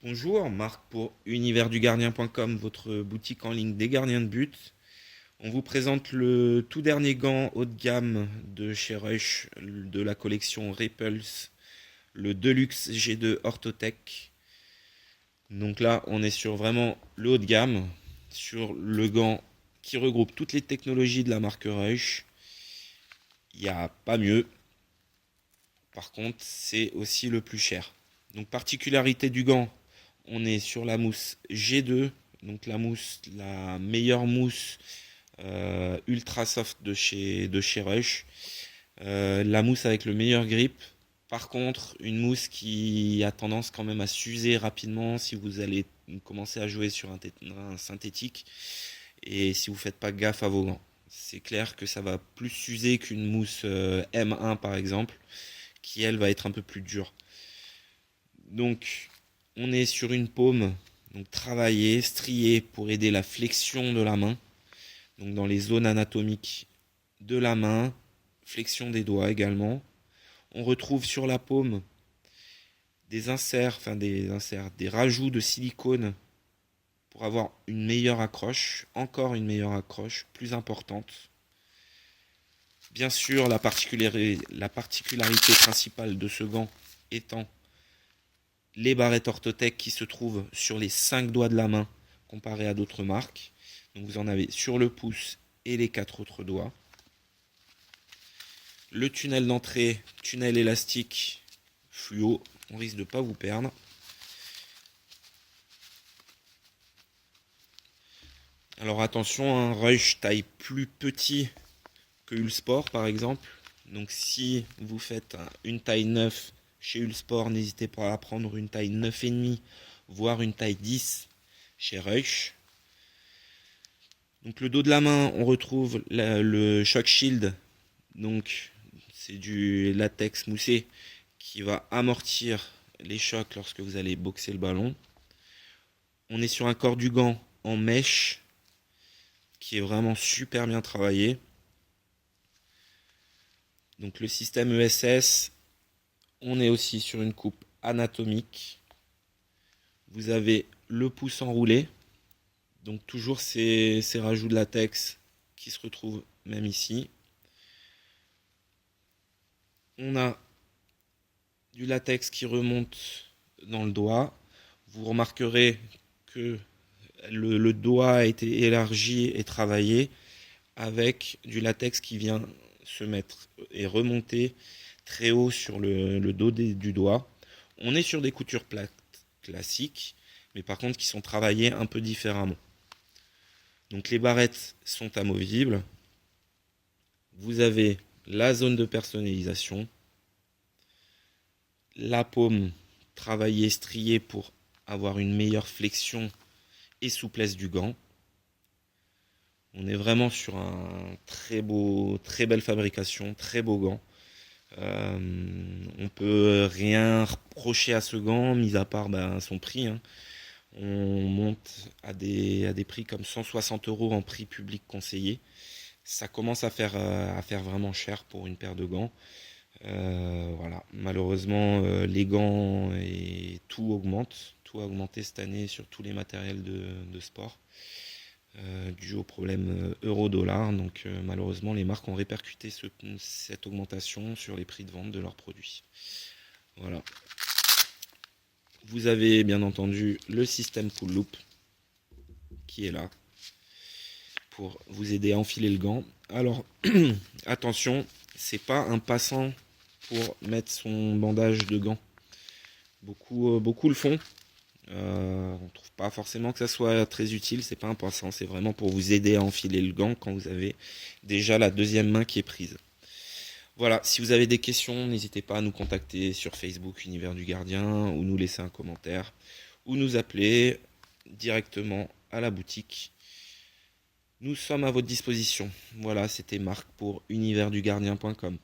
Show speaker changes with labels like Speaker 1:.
Speaker 1: Bonjour, Marc pour universdugardien.com, votre boutique en ligne des gardiens de but. On vous présente le tout dernier gant haut de gamme de chez Rush de la collection Repulse, le Deluxe G2 Orthotech. Donc là, on est sur vraiment le haut de gamme, sur le gant qui regroupe toutes les technologies de la marque Rush. Il n'y a pas mieux. Par contre, c'est aussi le plus cher. Donc particularité du gant, on est sur la mousse G2, donc la meilleure mousse ultra soft de chez Rush. La mousse avec le meilleur grip. Par contre, une mousse qui a tendance quand même à s'user rapidement si vous allez commencer à jouer sur un synthétique et si vous ne faites pas gaffe à vos gants. C'est clair que ça va plus s'user qu'une mousse M1 par exemple, qui elle va être un peu plus dure. Donc on est sur une paume donc travaillée, striée pour aider la flexion de la main, donc dans les zones anatomiques de la main, flexion des doigts également. On retrouve sur la paume des rajouts de silicone pour avoir une meilleure accroche, encore une meilleure accroche, plus importante. Bien sûr, la particularité principale de ce gant étant les barrettes Orthotech qui se trouvent sur les 5 doigts de la main comparé à d'autres marques. Donc vous en avez sur le pouce et les 4 autres doigts. Le tunnel d'entrée, tunnel élastique fluo, on risque de ne pas vous perdre. Alors attention, un Rush taille plus petit que Uhlsport par exemple. Donc si vous faites une taille 9 chez Uhlsport, n'hésitez pas à prendre une taille 9,5, voire une taille 10 chez Rush. Donc le dos de la main, on retrouve le Shock Shield. Donc c'est du latex moussé qui va amortir les chocs lorsque vous allez boxer le ballon. On est sur un corps du gant en mèche qui est vraiment super bien travaillé. Donc le système ESS, on est aussi sur une coupe anatomique. Vous avez le pouce enroulé, donc toujours ces rajouts de latex qui se retrouvent même ici. On a du latex qui remonte dans le doigt. Vous remarquerez que le doigt a été élargi et travaillé avec du latex qui vient se mettre et remonter très haut sur le dos du doigt. On est sur des coutures plates classiques, mais par contre qui sont travaillées un peu différemment. Donc les barrettes sont amovibles. Vous avez la zone de personnalisation, la paume travaillée, striée pour avoir une meilleure flexion et souplesse du gant. On est vraiment sur un très belle fabrication, très beau gant. On peut rien reprocher à ce gant, mis à part son prix. On monte à des prix comme 160 € en prix public conseillé. Ça commence à faire vraiment cher pour une paire de gants. Voilà. Malheureusement, les gants et tout augmente. Tout a augmenté cette année sur tous les matériels de sport. Dû au problème euro-dollar. Donc malheureusement, les marques ont répercuté cette augmentation sur les prix de vente de leurs produits. Voilà. Vous avez bien entendu le système pull loop qui est là pour vous aider à enfiler le gant. Alors attention, c'est pas un passant pour mettre son bandage de gant. Beaucoup le font. On trouve pas forcément que ça soit très utile, c'est pas un passant, c'est vraiment pour vous aider à enfiler le gant quand vous avez déjà la deuxième main qui est prise. Voilà, si vous avez des questions, n'hésitez pas à nous contacter sur Facebook Univers du Gardien ou nous laisser un commentaire ou nous appeler directement à la boutique. Nous sommes à votre disposition. Voilà, c'était Marc pour universdugardien.com.